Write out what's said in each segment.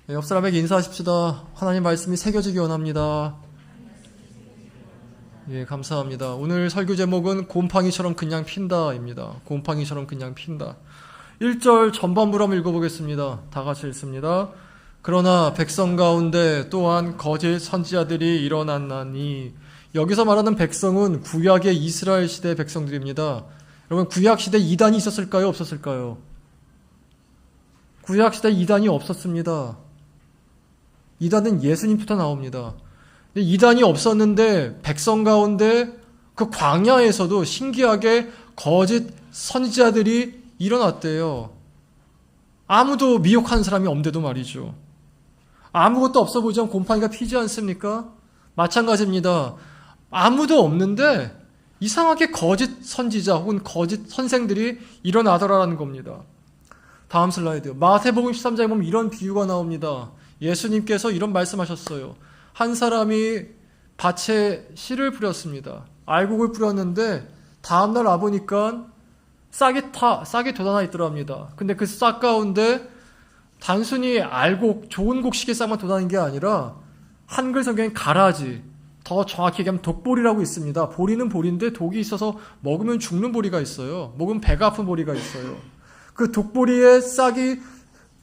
옆 사람에게 인사하십시다. 하나님 말씀이 새겨지기 원합니다. 예, 감사합니다. 오늘 설교 제목은 곰팡이처럼 그냥 핀다입니다. 곰팡이처럼 그냥 핀다. 1절 전반부를 한번 읽어보겠습니다. 다 같이 읽습니다. 그러나 백성 가운데 또한 거짓 선지자들이 일어났나니, 여기서 말하는 백성은 구약의 이스라엘 시대의 백성들입니다. 여러분, 구약 시대 이단이 있었을까요? 없었을까요? 구약 시대 이단이 없었습니다. 이단은 예수님부터 나옵니다. 이단이 없었는데 백성 가운데 그 광야에서도 신기하게 거짓 선지자들이 일어났대요. 아무도 미혹하는 사람이 없는데도 말이죠. 아무것도 없어 보이지만 곰팡이가 피지 않습니까? 마찬가지입니다. 아무도 없는데 이상하게 거짓 선지자 혹은 거짓 선생들이 일어나더라라는 겁니다. 다음 슬라이드. 마태복음 13장에 보면 이런 비유가 나옵니다. 예수님께서 이런 말씀하셨어요. 한 사람이 밭에 씨를 뿌렸습니다. 알곡을 뿌렸는데 다음날 와보니까 싹이 돋아나 있더랍니다. 근데 그 싹 가운데 단순히 알곡, 좋은 곡식의 싹만 돋아나는 게 아니라 한글 성경에 가라지, 더 정확히 얘기하면 독보리라고 있습니다. 보리는 보리인데 독이 있어서 먹으면 죽는 보리가 있어요. 먹으면 배가 아픈 보리가 있어요. 그 독보리에 싹이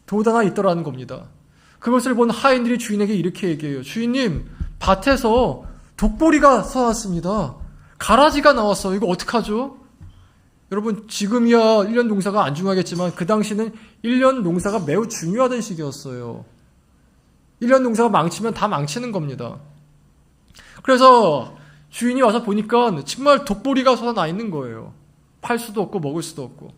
돋아나 있더라는 겁니다. 그것을 본 하인들이 주인에게 이렇게 얘기해요. 주인님, 밭에서 독보리가 쏟았습니다. 가라지가 나왔어요. 이거 어떡하죠? 여러분, 지금이야 1년 농사가 안 중요하겠지만 그 당시는 1년 농사가 매우 중요하던 시기였어요. 1년 농사가 망치면 다 망치는 겁니다. 그래서 주인이 와서 보니까 정말 독보리가 쏟아나 있는 거예요. 팔 수도 없고 먹을 수도 없고.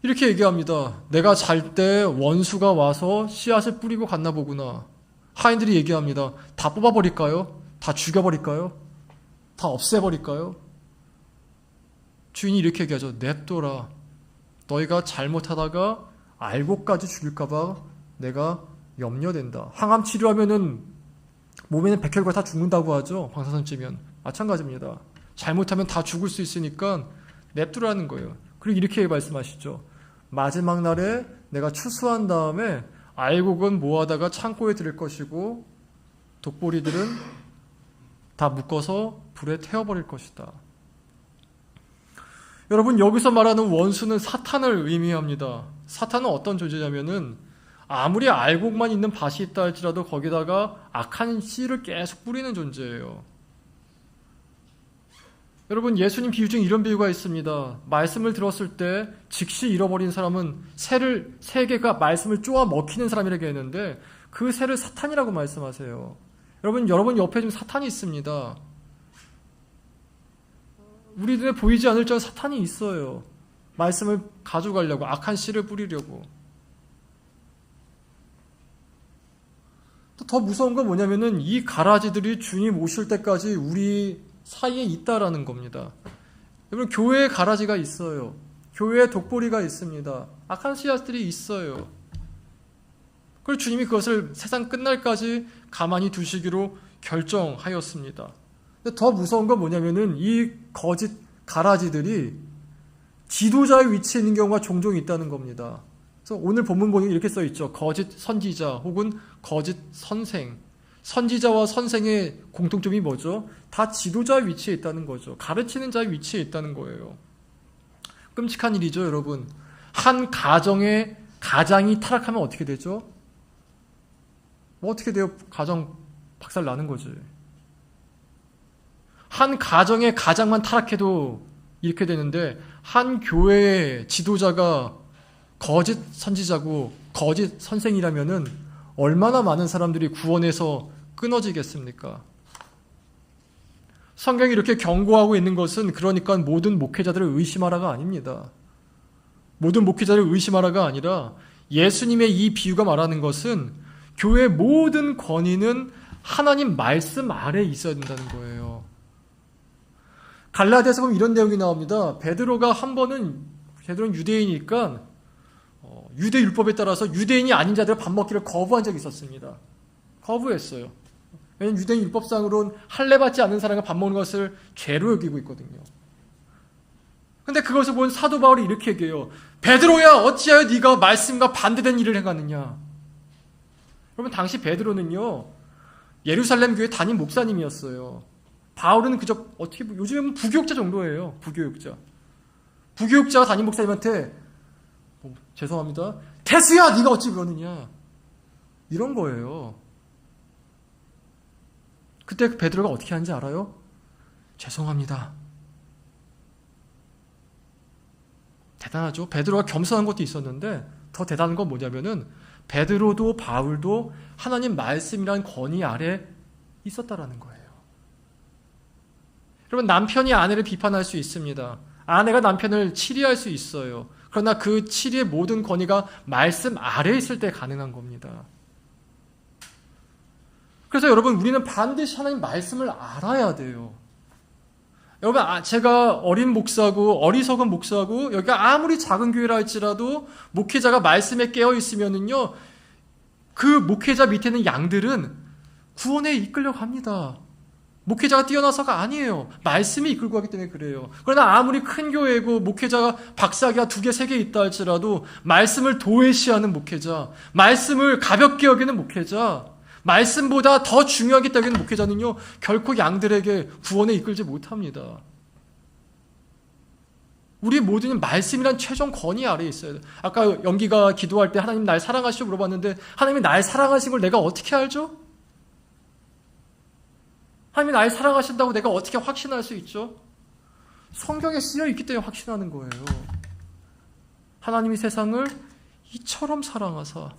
이렇게 얘기합니다. 내가 잘 때 원수가 와서 씨앗을 뿌리고 갔나 보구나. 하인들이 얘기합니다. 다 뽑아버릴까요? 다 죽여버릴까요? 다 없애버릴까요? 주인이 이렇게 얘기하죠. 냅둬라. 너희가 잘못하다가 알고까지 죽일까봐 내가 염려된다. 항암 치료하면은 몸에는 백혈과 다 죽는다고 하죠. 방사선 찌면. 마찬가지입니다. 잘못하면 다 죽을 수 있으니까 냅두라는 거예요. 그리고 이렇게 말씀하시죠. 마지막 날에 내가 추수한 다음에 알곡은 모아다가 창고에 들일 것이고 독보리들은 다 묶어서 불에 태워버릴 것이다. 여러분, 여기서 말하는 원수는 사탄을 의미합니다. 사탄은 어떤 존재냐면은 아무리 알곡만 있는 밭이 있다 할지라도 거기다가 악한 씨를 계속 뿌리는 존재예요. 여러분, 예수님 비유 중에 이런 비유가 있습니다. 말씀을 들었을 때 즉시 잃어버린 사람은 세 개가 말씀을 쪼아 먹히는 사람이라고 했는데 그 새를 사탄이라고 말씀하세요. 여러분 옆에 좀 사탄이 있습니다. 우리 눈에 보이지 않을 줄 사탄이 있어요. 말씀을 가져가려고, 악한 씨를 뿌리려고. 또 더 무서운 건 뭐냐면은 이 가라지들이 주님 오실 때까지 우리 사이에 있다라는 겁니다. 여러분, 교회에 가라지가 있어요. 교회에 독보리가 있습니다. 악한 씨앗들이 있어요. 그리고 주님이 그것을 세상 끝날까지 가만히 두시기로 결정하였습니다. 근데 더 무서운 건 뭐냐면은 이 거짓 가라지들이 지도자의 위치에 있는 경우가 종종 있다는 겁니다. 그래서 오늘 본문 보면 이렇게 써 있죠. 거짓 선지자 혹은 거짓 선생. 선지자와 선생의 공통점이 뭐죠? 다 지도자의 위치에 있다는 거죠. 가르치는 자의 위치에 있다는 거예요. 끔찍한 일이죠, 여러분. 한 가정의 가장이 타락하면 어떻게 되죠? 뭐 어떻게 돼요? 가정 박살 나는 거지. 한 가정의 가장만 타락해도 이렇게 되는데 한 교회의 지도자가 거짓 선지자고 거짓 선생이라면은 얼마나 많은 사람들이 구원에서 끊어지겠습니까? 성경이 이렇게 경고하고 있는 것은 그러니까 모든 목회자들을 의심하라가 아닙니다. 모든 목회자를 의심하라가 아니라 예수님의 이 비유가 말하는 것은 교회의 모든 권위는 하나님 말씀 아래에 있어야 된다는 거예요. 갈라디아서 보면 이런 내용이 나옵니다. 베드로가 한 번은, 베드로는 유대인이니까 유대 율법에 따라서 유대인이 아닌 자들의 밥 먹기를 거부한 적이 있었습니다. 거부했어요. 왜냐하면 유대인 율법상으로는 할례 받지 않는 사람과 밥 먹는 것을 죄로 여기고 있거든요. 근데 그것을 본 사도 바울이 이렇게 얘기해요. 베드로야, 어찌하여 네가 말씀과 반대된 일을 행하느냐. 여러분 당시 베드로는요 예루살렘 교회 담임 목사님이었어요. 바울은 그저 어떻게 요즘은 부교육자 정도예요. 부교육자가 담임 목사님한테 죄송합니다. 태수야 네가 어찌 그러느냐 이런 거예요. 그때 베드로가 어떻게 하는지 알아요? 죄송합니다. 대단하죠. 베드로가 겸손한 것도 있었는데 더 대단한 건 뭐냐면은 베드로도 바울도 하나님 말씀이란 권위 아래 있었다라는 거예요. 여러분 남편이 아내를 비판할 수 있습니다. 아내가 남편을 치리할 수 있어요. 그러나 그 치리의 모든 권위가 말씀 아래에 있을 때 가능한 겁니다. 그래서 여러분 우리는 반드시 하나님 말씀을 알아야 돼요. 여러분 제가 어린 목사고 어리석은 목사고 여기가 아무리 작은 교회라 할지라도 목회자가 말씀에 깨어 있으면은요 그 목회자 밑에 있는 양들은 구원에 이끌려 갑니다. 목회자가 뛰어나서가 아니에요. 말씀이 이끌고 가기 때문에 그래요. 그러나 아무리 큰 교회고 목회자가 박사기가 2개, 3개 있다 할지라도 말씀을 도외시하는 목회자, 말씀을 가볍게 여기는 목회자, 말씀보다 더 중요하게 여기는 목회자는요 결코 양들에게 구원에 이끌지 못합니다. 우리 모두는 말씀이란 최종 권위 아래에 있어야 돼요. 아까 연기가 기도할 때 하나님 날 사랑하시죠 물어봤는데 하나님이 날 사랑하신 걸 내가 어떻게 알죠? 하나님이 날 사랑하신다고 내가 어떻게 확신할 수 있죠? 성경에 쓰여 있기 때문에 확신하는 거예요. 하나님이 세상을 이처럼 사랑하사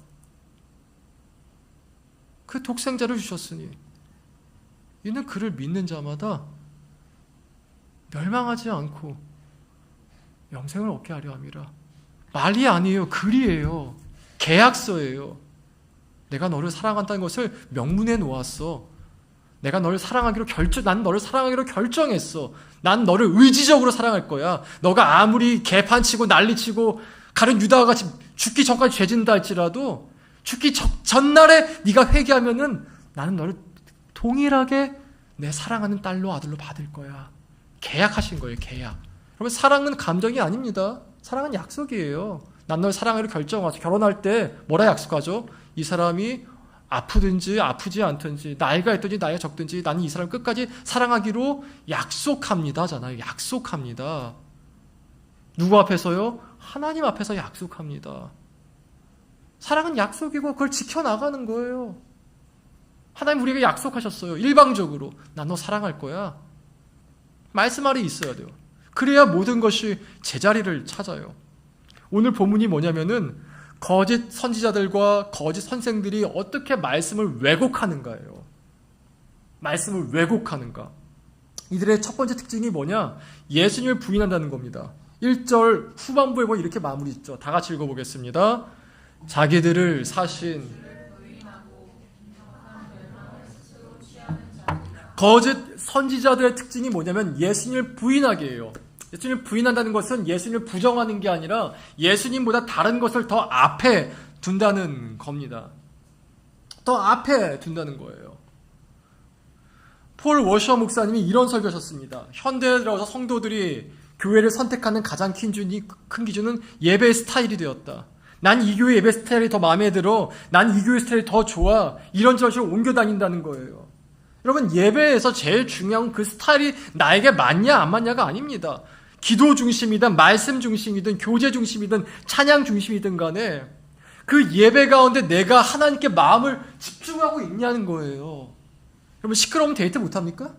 그 독생자를 주셨으니 이는 그를 믿는 자마다 멸망하지 않고 영생을 얻게 하려 함이라. 말이 아니에요. 글이에요. 계약서예요. 내가 너를 사랑한다는 것을 명문에 놓았어. 내가 너를 사랑하기로 난 너를 사랑하기로 결정했어. 난 너를 의지적으로 사랑할 거야. 너가 아무리 개판치고 난리치고 가룟 유다와 같이 죽기 전까지 죄진다 할지라도 죽기 전날에 네가 회개하면은 나는 너를 동일하게 내 사랑하는 딸로 아들로 받을 거야. 계약하신 거예요. 계약. 여러분 사랑은 감정이 아닙니다. 사랑은 약속이에요. 난 널 사랑하기로 결정하죠. 결혼할 때 뭐라 약속하죠? 이 사람이 아프든지 아프지 않든지 나이가 있든지 나이가 적든지 나는 이 사람 끝까지 사랑하기로 약속합니다잖아요. 약속합니다. 누구 앞에서요? 하나님 앞에서 약속합니다. 사랑은 약속이고 그걸 지켜나가는 거예요. 하나님 우리에게 약속하셨어요. 일방적으로 난 너 사랑할 거야. 말씀 아래 있어야 돼요. 그래야 모든 것이 제자리를 찾아요. 오늘 본문이 뭐냐면은 거짓 선지자들과 거짓 선생들이 어떻게 말씀을 왜곡하는가예요. 말씀을 왜곡하는가. 이들의 첫 번째 특징이 뭐냐? 예수님을 부인한다는 겁니다. 1절 후반부에 보면 이렇게 마무리 짓죠. 다 같이 읽어보겠습니다. 자기들을 사신 거짓 선지자들의 특징이 뭐냐면 예수님을 부인하게 해요. 예수님을 부인한다는 것은 예수님을 부정하는 게 아니라 예수님보다 다른 것을 더 앞에 둔다는 겁니다. 더 앞에 둔다는 거예요. 폴 워셔 목사님이 이런 설교하셨습니다. 현대에 들어서 성도들이 교회를 선택하는 가장 큰 기준은 예배의 스타일이 되었다. 난 이 교회 예배 스타일이 더 마음에 들어. 난 이 교회 스타일이 더 좋아. 이런저런 옮겨 다닌다는 거예요. 여러분 예배에서 제일 중요한 그 스타일이 나에게 맞냐 안 맞냐가 아닙니다. 기도 중심이든 말씀 중심이든 교제 중심이든 찬양 중심이든 간에 그 예배 가운데 내가 하나님께 마음을 집중하고 있냐는 거예요. 여러분 시끄러우면 데이트 못합니까?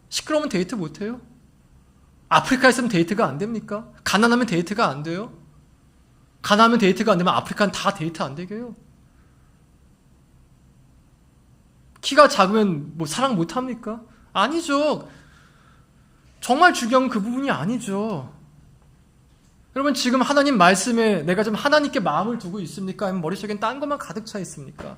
시끄러우면 데이트 못해요? 아프리카에 있으면 데이트가 안 됩니까? 가난하면 데이트가 안 돼요? 가난하면 데이트가 안 되면 아프리카는 다 데이트 안 되게 해요. 키가 작으면 뭐 사랑 못합니까? 아니죠. 정말 중요한 그 부분이 아니죠. 여러분 지금 하나님 말씀에 내가 좀 하나님께 마음을 두고 있습니까? 아니면 머릿속엔 딴 것만 가득 차 있습니까?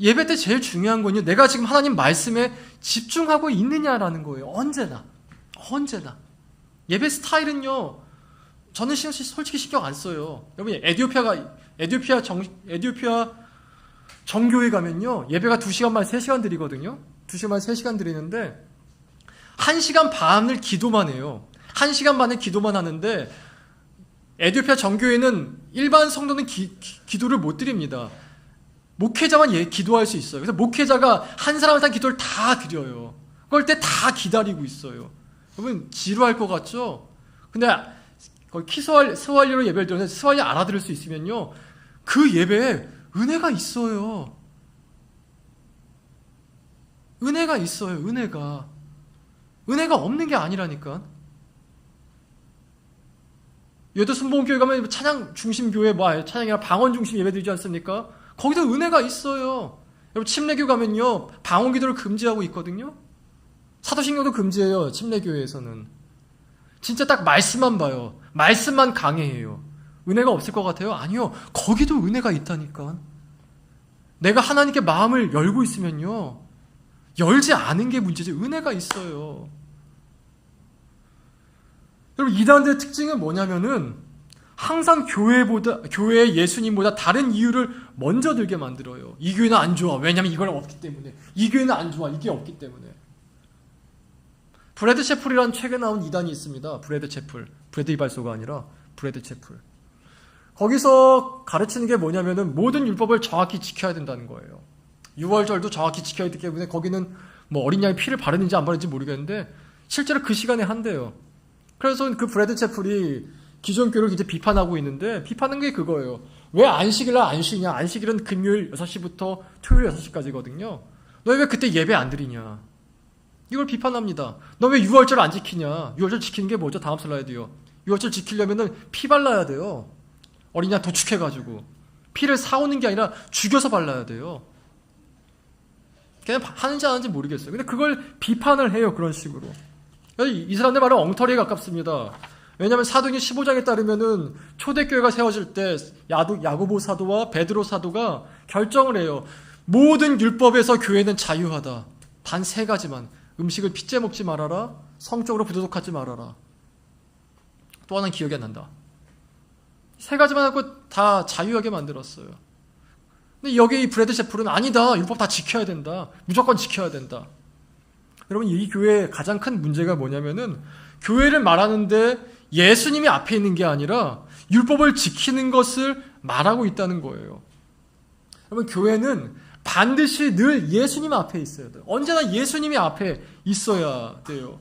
예배 때 제일 중요한 건요. 내가 지금 하나님 말씀에 집중하고 있느냐라는 거예요. 언제나. 예배 스타일은요. 저는 솔직히 신경 안 써요. 여러분 에티오피아 정교회 가면요. 예배가 2시간 만 3시간 드리거든요. 2시간 만 3시간 드리는데 1시간 반을 기도만 해요. 1시간 반을 기도만 하는데 에티오피아 정교회는 일반 성도는 기도를 못 드립니다. 목회자만 기도할 수 있어요. 그래서 목회자가 한 사람한테 기도를 다 드려요. 그럴 때 다 기다리고 있어요. 여러분 지루할 것 같죠? 근데 스왈리로 예배를 드렸는데 스왈리 알아들을 수 있으면요, 그 예배에 은혜가 있어요. 은혜가 있어요. 은혜가 없는 게 아니라니까. 여도순복음교회 가면 찬양 중심 교회, 찬양이나 방언 중심 예배 드리지 않습니까? 거기도 은혜가 있어요. 여러분 침례교 가면요, 방언 기도를 금지하고 있거든요. 사도신경도 금지해요. 침례교회에서는. 진짜 딱 말씀만 봐요. 말씀만 강해해요. 은혜가 없을 것 같아요? 아니요. 거기도 은혜가 있다니까. 내가 하나님께 마음을 열고 있으면요, 열지 않은 게 문제지 은혜가 있어요. 여러분 이단들의 특징은 뭐냐면은 항상 교회의 예수님보다 다른 이유를 먼저 들게 만들어요. 이 교회는 안 좋아. 왜냐면 이걸 없기 때문에. 이 교회는 안 좋아. 이게 없기 때문에. 브래드 채플이라는 책에 나온 이단이 있습니다. 브래드 채플. 브래드 이발소가 아니라 브래드 채플. 거기서 가르치는 게 뭐냐면은 모든 율법을 정확히 지켜야 된다는 거예요. 유월절도 정확히 지켜야 되기 때문에 거기는 뭐 어린 양의 피를 바르는지 안 바르는지 모르겠는데 실제로 그 시간에 한대요. 그래서 그 브래드 채플이 기존 교회를 이제 비판하고 있는데, 비판하는 게 그거예요. 왜 안식일날 안 쉬냐? 안식일은 금요일 6시부터 토요일 6시까지거든요. 너 왜 그때 예배 안 드리냐? 이걸 비판합니다. 너 왜 6월절 안 지키냐? 6월절 지키는 게 뭐죠? 다음 슬라이드요. 6월절 지키려면은 피 발라야 돼요. 어린 양 도축해가지고. 피를 사오는 게 아니라 죽여서 발라야 돼요. 그냥 하는지 안 하는지 모르겠어요. 근데 그걸 비판을 해요. 그런 식으로. 이 사람들 말은 엉터리에 가깝습니다. 왜냐하면 사도행전 15장에 따르면은 초대교회가 세워질 때 야고보 사도와 베드로 사도가 결정을 해요. 모든 율법에서 교회는 자유하다. 단 3가지만. 음식을 핏째 먹지 말아라. 성적으로 부도덕하지 말아라. 또 하나는 기억이 안 난다. 3가지만 하고 다 자유하게 만들었어요. 근데 여기 이 브래드 채플은 아니다. 율법 다 지켜야 된다. 무조건 지켜야 된다. 여러분 이 교회의 가장 큰 문제가 뭐냐면은 교회를 말하는데 예수님이 앞에 있는 게 아니라 율법을 지키는 것을 말하고 있다는 거예요. 여러분 교회는 반드시 늘 예수님 앞에 있어야 돼요. 언제나 예수님이 앞에 있어야 돼요.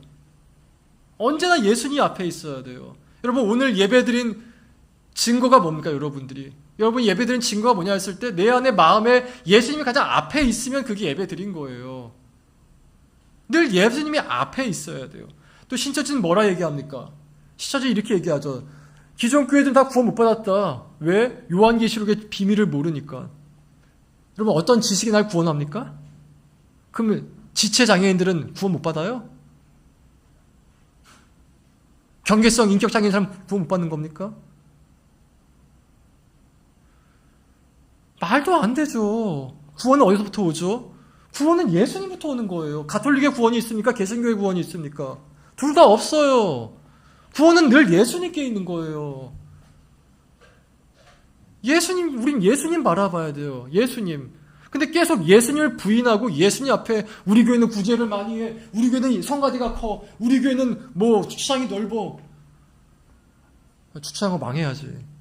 언제나 예수님이 앞에 있어야 돼요. 여러분 오늘 예배드린 증거가 뭡니까? 여러분 예배드린 증거가 뭐냐 했을 때 내 안에 마음에 예수님이 가장 앞에 있으면 그게 예배드린 거예요. 늘 예수님이 앞에 있어야 돼요. 또 신처지는 뭐라 얘기합니까? 신처지 이렇게 얘기하죠. 기존 교회들은 다 구원 못 받았다. 왜? 요한계시록의 비밀을 모르니까. 여러분 어떤 지식이 날 구원합니까? 그러면 지체장애인들은 구원 못 받아요? 경계성 인격장애인 사람 구원 못 받는 겁니까? 말도 안 되죠. 구원은 어디서부터 오죠? 구원은 예수님부터 오는 거예요. 가톨릭의 구원이 있습니까? 개신교의 구원이 있습니까? 둘 다 없어요. 구원은 늘 예수님께 있는 거예요. 우린 예수님 바라봐야 돼요. 예수님. 근데 계속 예수님을 부인하고 예수님 앞에 우리 교회는 구제를 많이 해. 우리 교회는 성가대가 커. 우리 교회는 뭐 주차장이 넓어. 주차장은 망해야지.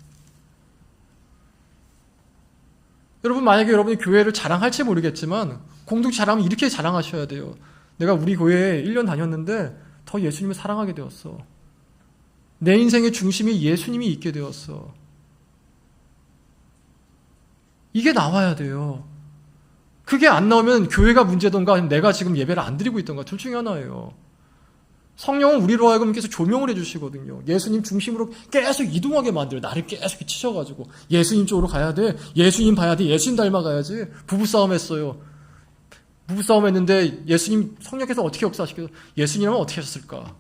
여러분 만약에 여러분이 교회를 자랑할지 모르겠지만 공동체 자랑하면 이렇게 자랑하셔야 돼요. 내가 우리 교회에 1년 다녔는데 더 예수님을 사랑하게 되었어. 내 인생의 중심이 예수님이 있게 되었어. 이게 나와야 돼요. 그게 안 나오면 교회가 문제던가 내가 지금 예배를 안 드리고 있던가 둘 중에 하나예요. 성령은 우리로 하여금 계속 조명을 해주시거든요. 예수님 중심으로 계속 이동하게 만들어요. 나를 계속 치셔가지고 예수님 쪽으로 가야 돼. 예수님 봐야 돼. 예수님 닮아가야지. 부부싸움 했어요. 부부싸움 했는데 예수님 성령께서 어떻게 역사하시겠어요? 예수님은 어떻게 하셨을까?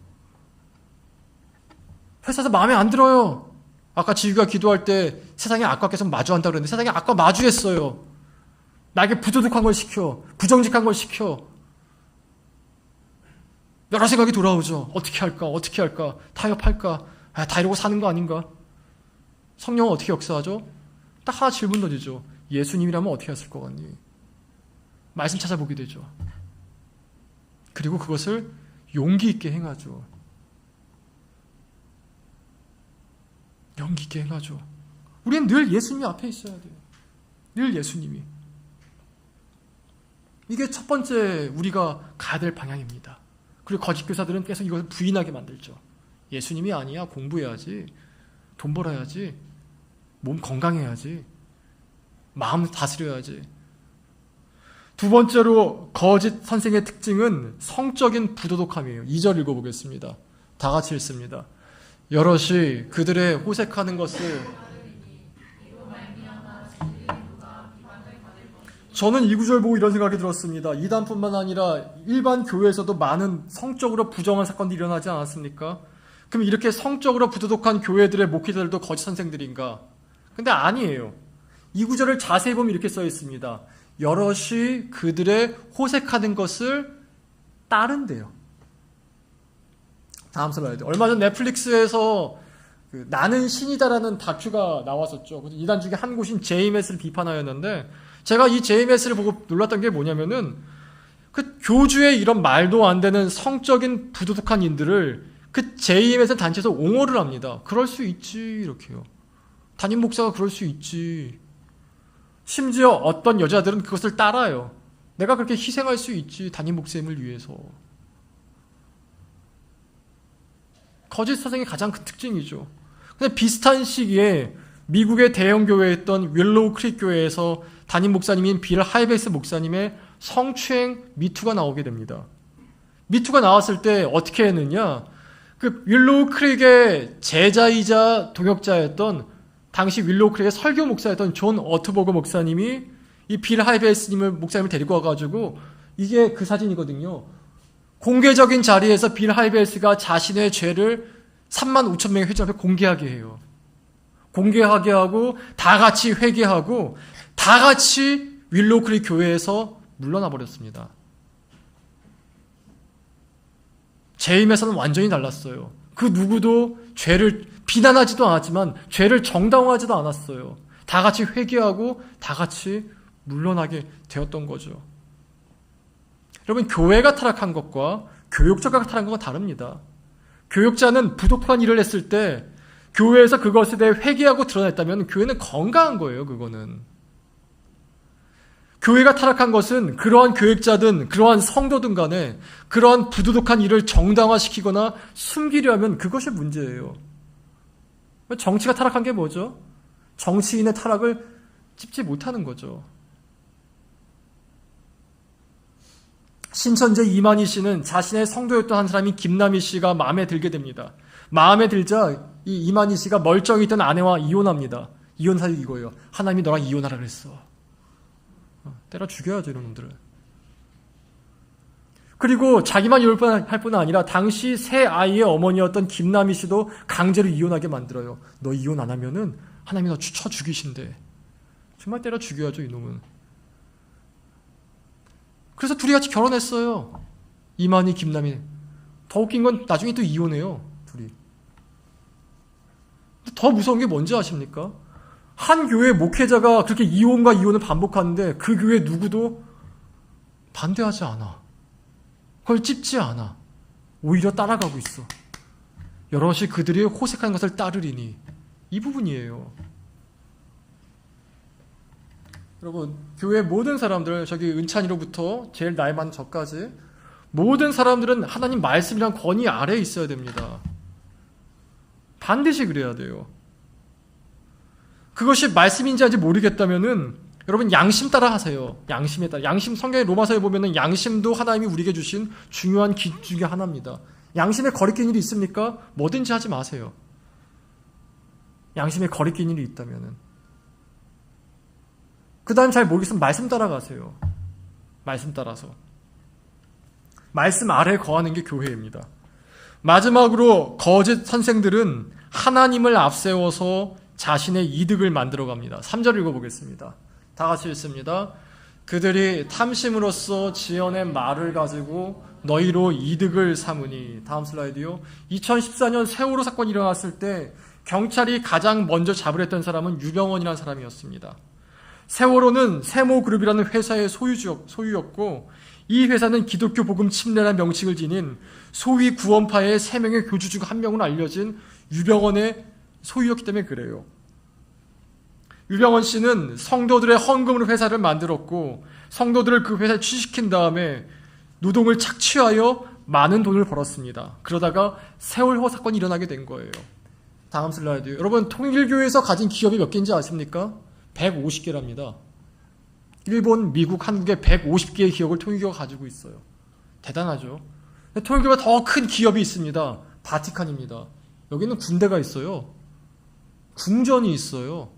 회사에서 마음에 안 들어요. 아까 지휘가 기도할 때 세상의 악과 계속 마주한다고 그랬는데 세상의 악과 마주했어요. 나에게 부도덕한 걸 시켜. 부정직한 걸 시켜. 여러 생각이 돌아오죠. 어떻게 할까? 타협할까? 다 이러고 사는 거 아닌가? 성령은 어떻게 역사하죠? 딱 하나 질문 던지죠. 예수님이라면 어떻게 했을 것 같니? 말씀 찾아보게 되죠. 그리고 그것을 용기 있게 행하죠. 용기 있게 행하죠. 우리는 늘 예수님 앞에 있어야 돼요. 늘 예수님이. 이게 첫 번째 우리가 가야 될 방향입니다. 그리고 거짓 교사들은 계속 이것을 부인하게 만들죠. 예수님이 아니야. 공부해야지. 돈 벌어야지. 몸 건강해야지. 마음 다스려야지. 두 번째로 거짓 선생의 특징은 성적인 부도덕함이에요. 2절 읽어보겠습니다. 다 같이 읽습니다. 여럿이 그들의 호색하는 것을 저는 이 구절 보고 이런 생각이 들었습니다. 이단뿐만 아니라 일반 교회에서도 많은 성적으로 부정한 사건들이 일어나지 않았습니까? 그럼 이렇게 성적으로 부도덕한 교회들의 목회자들도 거짓 선생들인가? 근데 아니에요. 이 구절을 자세히 보면 이렇게 써 있습니다. 여럿이 그들의 호색하는 것을 따른대요. 다음 슬라이드. 얼마 전 넷플릭스에서 나는 신이다라는 다큐가 나왔었죠. 이단 중에 한 곳인 JMS를 비판하였는데 제가 이 JMS를 보고 놀랐던 게 뭐냐면은 그 교주의 이런 말도 안 되는 성적인 부도덕한 인들을 그 JMS 단체에서 옹호를 합니다. 그럴 수 있지 이렇게요. 담임 목사가 그럴 수 있지. 심지어 어떤 여자들은 그것을 따라요. 내가 그렇게 희생할 수 있지 담임 목사님을 위해서. 거짓 선생의 가장 큰 특징이죠. 근데 비슷한 시기에 미국의 대형 교회였던 윌로우 크릭 교회에서 담임 목사님인 빌 하이베스 목사님의 성추행 미투가 나오게 됩니다. 미투가 나왔을 때 어떻게 했느냐? 그 윌로우 크릭의 제자이자 동역자였던 당시 윌로우 크릭의 설교 목사였던 존 어트버그 목사님이 이 빌 하이베스 목사님을 데리고 와가지고 이게 그 사진이거든요. 공개적인 자리에서 빌 하이베스가 자신의 죄를 35,000명의 회중 앞에 공개하게 해요. 공개하게 하고 다 같이 회개하고 다 같이 윌로우 크릭 교회에서 물러나 버렸습니다. 재임에서는 완전히 달랐어요. 그 누구도 죄를 비난하지도 않았지만 죄를 정당화하지도 않았어요. 다 같이 회개하고 다 같이 물러나게 되었던 거죠. 여러분, 교회가 타락한 것과 교육자가 타락한 것과 다릅니다. 교육자는 부독한 일을 했을 때 교회에서 그것에 대해 회개하고 드러냈다면 교회는 건강한 거예요. 그거는. 교회가 타락한 것은 그러한 교육자든 그러한 성도든 간에 그러한 부도덕한 일을 정당화시키거나 숨기려 하면 그것이 문제예요. 정치가 타락한 게 뭐죠? 정치인의 타락을 찝지 못하는 거죠. 신천지 이만희 씨는 자신의 성도였던 한 사람인 김남희 씨가 마음에 들게 됩니다. 마음에 들자 이 이만희 씨가 멀쩡히 있던 아내와 이혼합니다. 이혼 사유 이거예요. 하나님이 너랑 이혼하라 그랬어. 때려 죽여야죠, 이런 놈들을. 그리고 자기만 이혼할 뿐 아니라 당시 새 아이의 어머니였던 김남희 씨도 강제로 이혼하게 만들어요. 너 이혼 안 하면은 하나님이 너 쳐 죽이신대. 정말 때려 죽여야죠, 이놈은. 그래서 둘이 같이 결혼했어요. 이만희, 김남희. 더 웃긴 건 나중에 또 이혼해요, 둘이. 더 무서운 게 뭔지 아십니까? 한 교회 목회자가 그렇게 이혼과 이혼을 반복하는데 그 교회 누구도 반대하지 않아. 그걸 찝지 않아. 오히려 따라가고 있어. 여럿이 그들이 호색한 것을 따르리니. 이 부분이에요. 여러분, 교회 모든 사람들, 저기 은찬이로부터 제일 나이 많은 저까지 모든 사람들은 하나님 말씀이란 권위 아래에 있어야 됩니다. 반드시 그래야 돼요. 그것이 말씀인지 아닌지 모르겠다면은 여러분 양심 따라 하세요. 양심에 따라. 양심, 성경의 로마서에 보면은 양심도 하나님이 우리에게 주신 중요한 기 중에 하나입니다. 양심에 거리낀 일이 있습니까? 뭐든지 하지 마세요. 양심에 거리낀 일이 있다면은. 그 다음 잘 모르겠으면 말씀 따라가세요. 말씀 따라서. 말씀 아래에 거하는 게 교회입니다. 마지막으로 거짓 선생들은 하나님을 앞세워서 자신의 이득을 만들어갑니다. 3절 읽어보겠습니다. 다 같이 읽습니다. 그들이 탐심으로써 지어낸 말을 가지고 너희로 이득을 삼으니. 다음 슬라이드요. 2014년 세월호 사건이 일어났을 때 경찰이 가장 먼저 잡으려 했던 사람은 유병원이라는 사람이었습니다. 세월호는 세모그룹이라는 회사의 소유였고 이 회사는 기독교 복음 침례라는 명칭을 지닌 소위 구원파의 3명의 교주 중 한 명으로 알려진 유병원의 소유였기 때문에 그래요. 유병원 씨는 성도들의 헌금으로 회사를 만들었고 성도들을 그 회사에 취직시킨 다음에 노동을 착취하여 많은 돈을 벌었습니다. 그러다가 세월호 사건이 일어나게 된 거예요. 다음 슬라이드. 여러분, 통일교에서 가진 기업이 몇 개인지 아십니까? 150개랍니다. 일본, 미국, 한국에 150개의 기업을 통일교가 가지고 있어요. 대단하죠. 통일교가 더 큰 기업이 있습니다. 바티칸입니다. 여기는 군대가 있어요. 궁전이 있어요.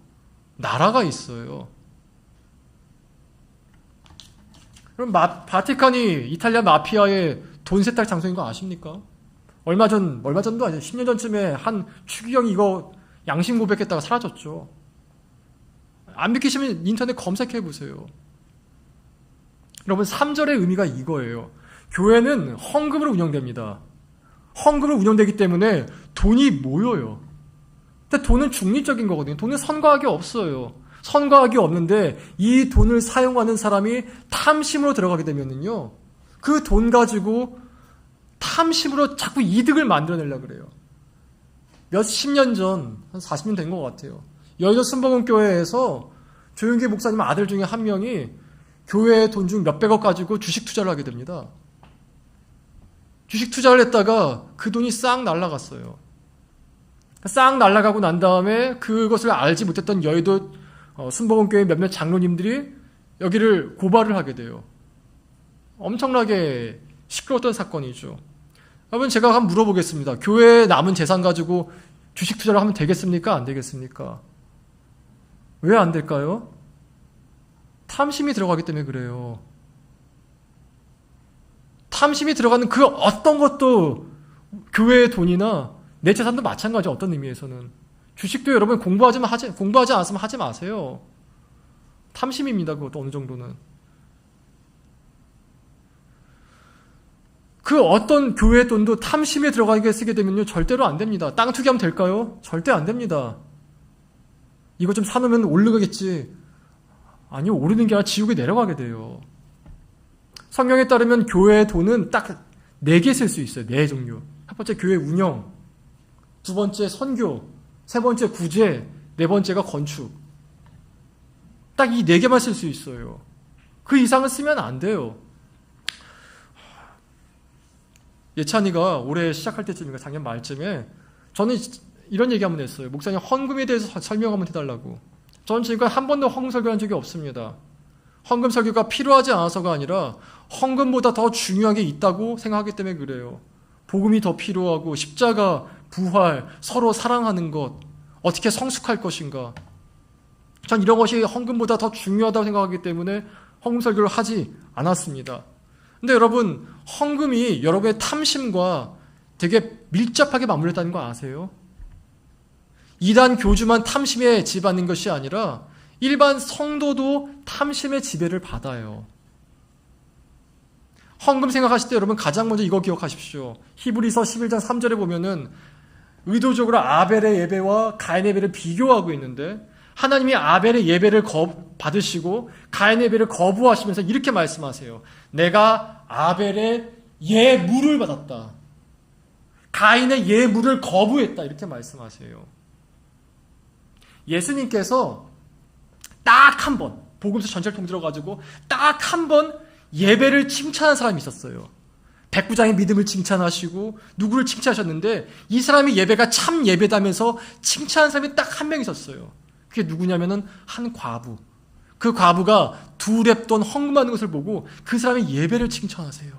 나라가 있어요. 그럼 바티칸이 이탈리아 마피아의 돈 세탁 장소인 거 아십니까? 얼마 전도 아니죠. 10년 전쯤에 한 추기경이 이거 양심 고백했다가 사라졌죠. 안 믿기시면 인터넷 검색해 보세요. 여러분, 3절의 의미가 이거예요. 교회는 헌금으로 운영됩니다. 헌금으로 운영되기 때문에 돈이 모여요. 근데 돈은 중립적인 거거든요. 돈은 선과학이 없어요. 선과학이 없는데 이 돈을 사용하는 사람이 탐심으로 들어가게 되면은요, 그 돈 가지고 탐심으로 자꾸 이득을 만들어내려고 그래요. 몇십 년 전, 한 40년 된 것 같아요. 여의도 순복음교회에서 조윤기 목사님 아들 중에 한 명이 교회의 돈 중 몇백억 가지고 주식 투자를 하게 됩니다. 주식 투자를 했다가 그 돈이 싹 날아갔어요. 싹 날아가고 난 다음에 그것을 알지 못했던 여의도 순복음교회 몇몇 장로님들이 여기를 고발을 하게 돼요. 엄청나게 시끄러웠던 사건이죠. 여러분, 제가 한번 물어보겠습니다. 교회에 남은 재산 가지고 주식 투자를 하면 되겠습니까? 안 되겠습니까? 왜 안 될까요? 탐심이 들어가기 때문에 그래요. 탐심이 들어가는 그 어떤 것도 교회의 돈이나 내 재산도 마찬가지. 어떤 의미에서는 주식도 여러분 공부하지 않았으면 하지 마세요. 탐심입니다. 그것도 어느 정도는. 그 어떤 교회의 돈도 탐심에 들어가게 쓰게 되면요, 절대로 안 됩니다. 땅 투기하면 될까요? 절대 안 됩니다. 이거 좀 사놓으면 오르겠지. 아니요, 오르는 게 아니라 지옥에 내려가게 돼요. 성경에 따르면 교회의 돈은 딱 4개 쓸 수 있어요. 4 종류. 첫 번째 교회 운영, 두 번째 선교, 세 번째 구제, 네 번째가 건축. 딱 이 4개만 쓸 수 있어요. 그 이상은 쓰면 안 돼요. 예찬이가 올해 시작할 때쯤인가 작년 말쯤에 저는 이런 얘기 한번 했어요. 목사님, 헌금에 대해서 설명 한번 해달라고. 저는 지금까지 한 번도 헌금 설교한 적이 없습니다. 헌금 설교가 필요하지 않아서가 아니라 헌금보다 더 중요한 게 있다고 생각하기 때문에 그래요. 복음이 더 필요하고 십자가, 부활, 서로 사랑하는 것, 어떻게 성숙할 것인가. 전 이런 것이 헌금보다 더 중요하다고 생각하기 때문에 헌금 설교를 하지 않았습니다. 근데 여러분, 헌금이 여러분의 탐심과 되게 밀접하게 맞물렸다는 거 아세요? 이단 교주만 탐심에 지배받는 것이 아니라 일반 성도도 탐심의 지배를 받아요. 헌금 생각하실 때 여러분 가장 먼저 이거 기억하십시오. 히브리서 11장 3절에 보면은 의도적으로 아벨의 예배와 가인의 예배를 비교하고 있는데 하나님이 아벨의 예배를 받으시고 가인의 예배를 거부하시면서 이렇게 말씀하세요. 내가 아벨의 예물을 받았다. 가인의 예물을 거부했다. 이렇게 말씀하세요. 예수님께서 딱 한 번, 복음서 전체를 통틀어가지고 딱 한 번 예배를 칭찬한 사람이 있었어요. 백부장의 믿음을 칭찬하시고 누구를 칭찬하셨는데 이 사람의 예배가 참 예배다면서 칭찬한 사람이 딱 한 명 있었어요. 그게 누구냐면은 한 과부. 그 과부가 2렙돈 헌금하는 것을 보고 그 사람의 예배를 칭찬하세요.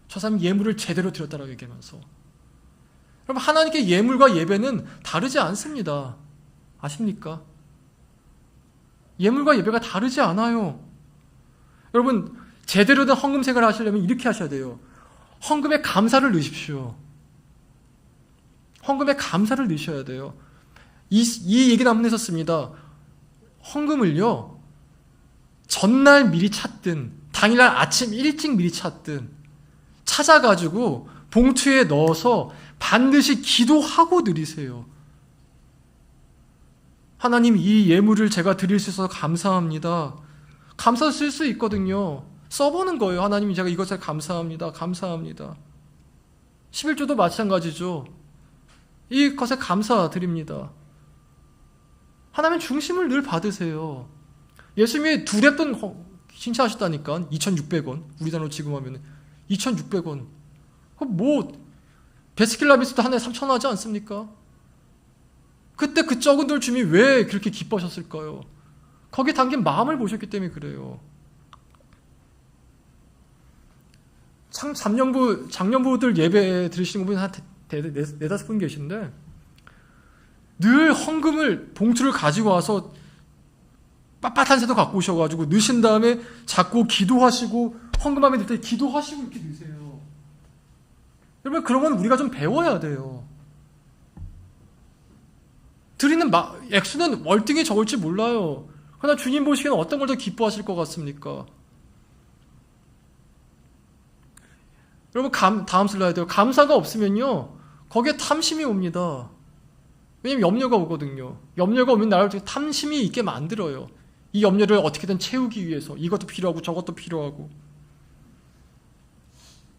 저 사람이 예물을 제대로 드렸다라고 얘기하면서. 여러분, 하나님께 예물과 예배는 다르지 않습니다. 아십니까? 예물과 예배가 다르지 않아요. 여러분, 제대로 된 헌금 생활을 하시려면 이렇게 하셔야 돼요. 헌금에 감사를 넣으십시오. 헌금에 감사를 넣으셔야 돼요. 이 얘기는 한번 했었습니다. 헌금을요, 전날 미리 찾든 당일날 아침 일찍 미리 찾든 찾아가지고 봉투에 넣어서 반드시 기도하고 드리세요. 하나님, 이 예물을 제가 드릴 수 있어서 감사합니다. 감사 쓸 수 있거든요. 써보는 거예요. 하나님, 제가 이것에 감사합니다. 감사합니다. 11조도 마찬가지죠. 이것에 감사드립니다. 하나님 중심을 늘 받으세요. 예수님이 2랩돈 신청하셨다니까. 2,600원. 우리 단어로 지금 하면 2,600원. 뭐 베스킨라빈스도 한 해에 3,000원 하지 않습니까? 그때 그 적은 돈 주님이 왜 그렇게 기뻐하셨을까요? 거기에 담긴 마음을 보셨기 때문에 그래요. 장년부들 예배 들으시는 분이 한 4-5분 계신데 늘 헌금을 봉투를 가지고 와서 빳빳한 새도 갖고 오셔가지고 넣으신 다음에 자꾸 기도하시고 헌금함에 넣을 때 기도하시고 이렇게 넣으세요. 여러분 그런 건 우리가 좀 배워야 돼요. 드리는 액수는 월등히 적을지 몰라요. 그러나 주님 보시기에는 어떤 걸 더 기뻐하실 것 같습니까? 여러분 다음 슬라이드요. 감사가 없으면요 거기에 탐심이 옵니다. 왜냐면 염려가 오거든요. 염려가 오면 나를 탐심이 있게 만들어요. 이 염려를 어떻게든 채우기 위해서 이것도 필요하고 저것도 필요하고.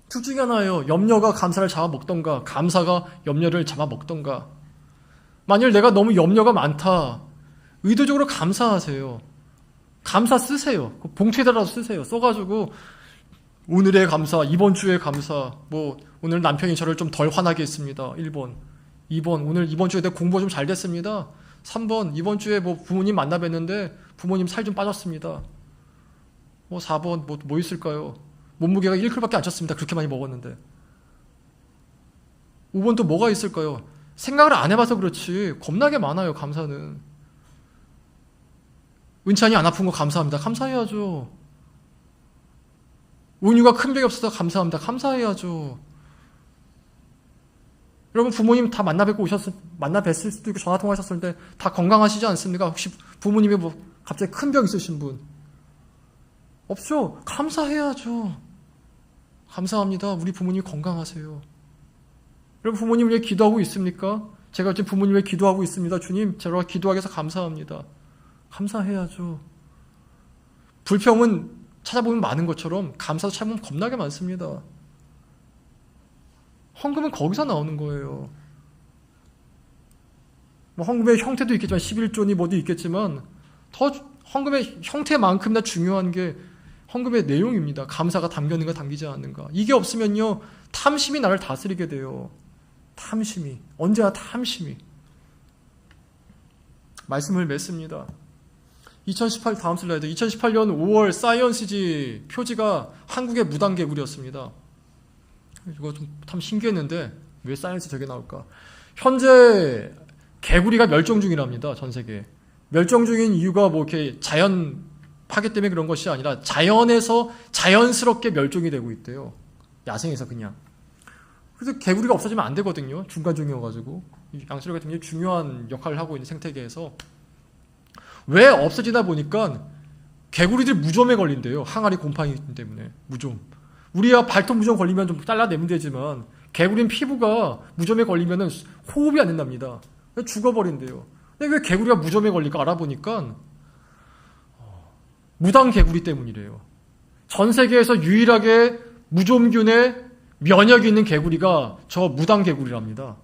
둘 중에 하나예요. 염려가 감사를 잡아먹던가 감사가 염려를 잡아먹던가. 만일 내가 너무 염려가 많다. 의도적으로 감사하세요. 감사 쓰세요. 봉투에다가 쓰세요. 써가지고 오늘의 감사, 이번 주의 감사, 오늘 남편이 저를 좀 덜 화나게 했습니다. 1번. 2번, 이번 주에 내가 공부가 좀 잘 됐습니다. 3번, 이번 주에 부모님 만나 뵀는데 부모님 살 좀 빠졌습니다. 4번, 뭐 있을까요? 몸무게가 1kg밖에 안 쪘습니다. 그렇게 많이 먹었는데. 5번 또 뭐가 있을까요? 생각을 안 해봐서 그렇지 겁나게 많아요. 감사는. 은찬이 안 아픈 거 감사합니다. 감사해야죠. 은유가 큰 병이 없어서 감사합니다. 감사해야죠. 여러분 부모님 다 만나 뵀을 수도 있고 전화 통화하셨을 때 다 건강하시지 않습니까? 혹시 부모님이 갑자기 큰 병 있으신 분 없죠? 감사해야죠. 감사합니다. 우리 부모님 건강하세요. 여러분 부모님 위해 기도하고 있습니까? 제가 지금 부모님 위해 기도하고 있습니다. 주님 제가 기도하게 해서 감사합니다. 감사해야죠. 불평은 찾아보면 많은 것처럼 감사도 찾아보면 겁나게 많습니다. 헌금은 거기서 나오는 거예요. 헌금의 형태도 있겠지만 11조니 뭐도 있겠지만 더 헌금의 형태만큼이나 중요한 게 헌금의 내용입니다. 감사가 담겼는가 담기지 않는가. 이게 없으면요 탐심이 나를 다스리게 돼요. 탐심이. 언제나 탐심이. 말씀을 맺습니다. 2018 다음 슬라이드. 2018년 5월 사이언스지 표지가 한국의 무당개구리였습니다. 이거 좀 참 신기했는데 왜 사이언스 저게 나올까? 현재 개구리가 멸종 중이랍니다. 전 세계. 멸종 중인 이유가 이렇게 자연 파괴 때문에 그런 것이 아니라 자연에서 자연스럽게 멸종이 되고 있대요. 야생에서 그냥. 그래서 개구리가 없어지면 안 되거든요. 중간종이어가지고. 양수류가 굉장히 중요한 역할을 하고 있는 생태계에서. 왜 없어지다 보니까 개구리들이 무좀에 걸린대요. 항아리 곰팡이 때문에. 무좀. 우리야 발톱 무좀 걸리면 좀 잘라내면 되지만 개구리는 피부가 무좀에 걸리면 호흡이 안 된답니다. 죽어버린대요. 근데 왜 개구리가 무좀에 걸릴까 알아보니까 무당 개구리 때문이래요. 전 세계에서 유일하게 무좀균에 면역이 있는 개구리가 저 무당 개구리랍니다.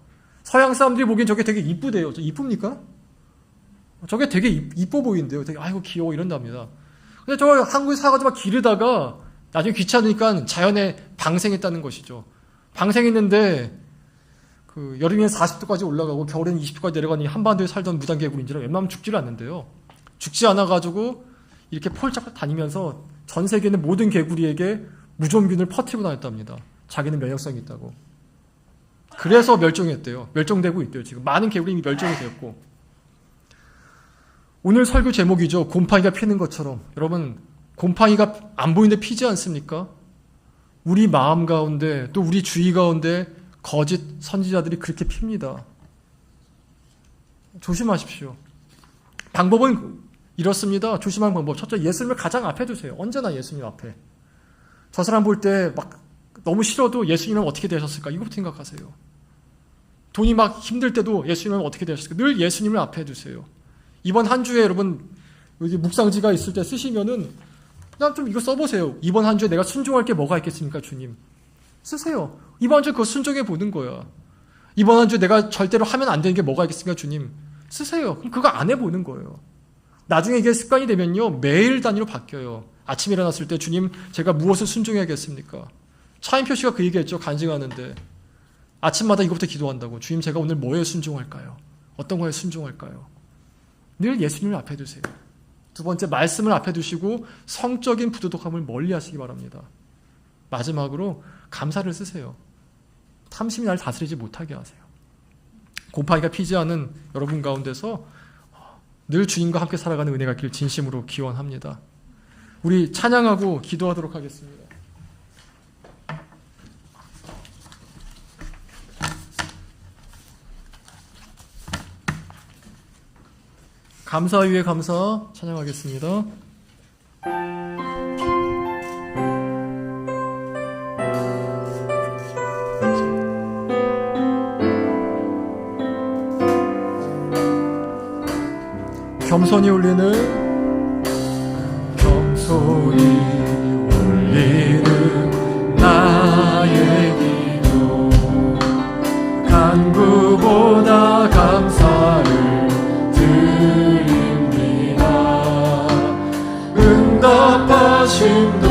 서양 사람들이 보기엔 저게 되게 이쁘대요. 저 이쁩니까? 저게 되게 이뻐 보이는데요. 되게 아이고 귀여워 이런답니다. 근데 저 한국에 사가지고 막 기르다가 나중에 귀찮으니까 자연에 방생했다는 것이죠. 방생했는데 여름에는 40도까지 올라가고 겨울에는 20도까지 내려가니 한반도에 살던 무당개구리인지라 웬만하면 죽지를 않는데요. 죽지 않아가지고 이렇게 폴짝 다니면서 전 세계에 있는 모든 개구리에게 무좀균을 퍼뜨리고 다녔답니다. 자기는 면역성이 있다고. 그래서 멸종했대요. 멸종되고 있대요. 지금 많은 개구리 이미 멸종이 되었고. 오늘 설교 제목이죠. 곰팡이가 피는 것처럼. 여러분 곰팡이가 안 보이는데 피지 않습니까? 우리 마음 가운데 또 우리 주위 가운데 거짓 선지자들이 그렇게 핍니다. 조심하십시오. 방법은 이렇습니다. 조심하는 방법. 첫째, 예수님을 가장 앞에 두세요. 언제나 예수님 앞에. 저 사람 볼 때 막 너무 싫어도 예수님은 어떻게 되셨을까? 이거부터 생각하세요. 돈이 막 힘들 때도 예수님은 어떻게 되셨을까? 늘 예수님을 앞에 두세요. 이번 한 주에 여러분 여기 묵상지가 있을 때 쓰시면은 그냥 좀 이거 써보세요. 이번 한 주에 내가 순종할 게 뭐가 있겠습니까, 주님? 쓰세요. 이번 한 주에 그거 순종해 보는 거야. 이번 한 주 내가 절대로 하면 안 되는 게 뭐가 있겠습니까? 주님, 쓰세요. 그럼 그거 안 해보는 거예요. 나중에 이게 습관이 되면요, 매일 단위로 바뀌어요. 아침에 일어났을 때 주님, 제가 무엇을 순종해야겠습니까? 차인표 씨가 그 얘기했죠. 간증하는데 아침마다 이것부터 기도한다고. 주님, 제가 오늘 뭐에 순종할까요? 어떤 거에 순종할까요? 늘 예수님을 앞에 두세요. 두 번째, 말씀을 앞에 두시고 성적인 부도덕함을 멀리 하시기 바랍니다. 마지막으로 감사를 쓰세요. 탐심이 날 다스리지 못하게 하세요. 곰팡이가 피지 않은 여러분 가운데서 늘 주님과 함께 살아가는 은혜가 있길 진심으로 기원합니다. 우리 찬양하고 기도하도록 하겠습니다. 감사 위에 감사 찬양하겠습니다. 겸손히 울리는 나의 기도 간구보다 감사를 드립니다. 응답하심도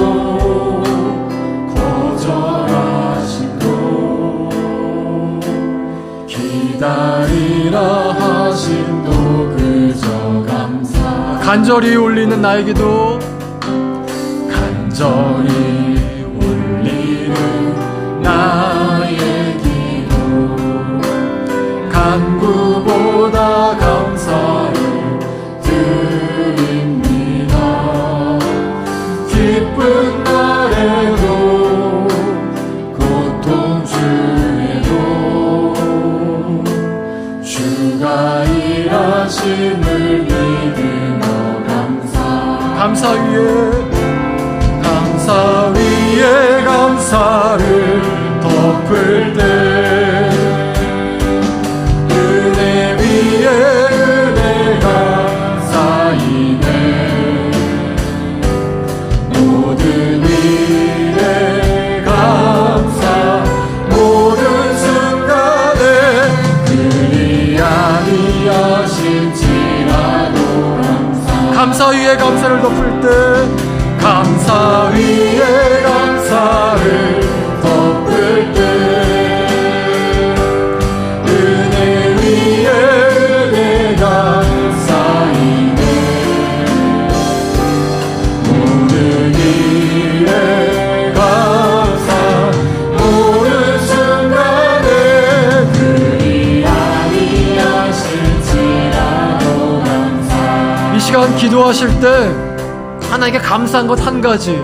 거절하심도 기다리라 하심도 그저 감사. 간절히 울리는 나의 기도 간절히 울리는 나의 기도 간구보다 감사를 드립니다. 기쁜 날에도 고통 중에도 주가 일하심을 믿으며 감사 위에 감사를 덮을 때 은혜 위에 은혜가 쌓이네. 모든 일에 감사 모든 순간에 그리 아니하실지라도 감사 위에 감사를 덮을 때 감사 위에 감사를 덮을 때 은혜 위에 은혜가 쌓이네. 모든 일에 감사 모든 순간에 그리 아니하실지라도 감사. 이 시간 기도하실 때 하나님께 감사한 것 한 가지,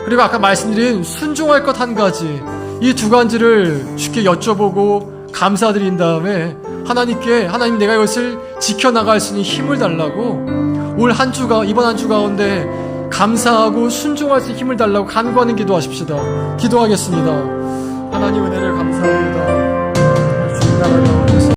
그리고 아까 말씀드린 순종할 것 한 가지, 이 두 가지를 주께 여쭤보고 감사드린 다음에 하나님께, 하나님 내가 이것을 지켜나갈 수 있는 힘을 달라고, 올 한 주가, 이번 한 주 가운데 감사하고 순종할 수 있는 힘을 달라고 간구하는 기도하십시다. 기도하겠습니다. 하나님 은혜를 감사합니다. 주님 나라가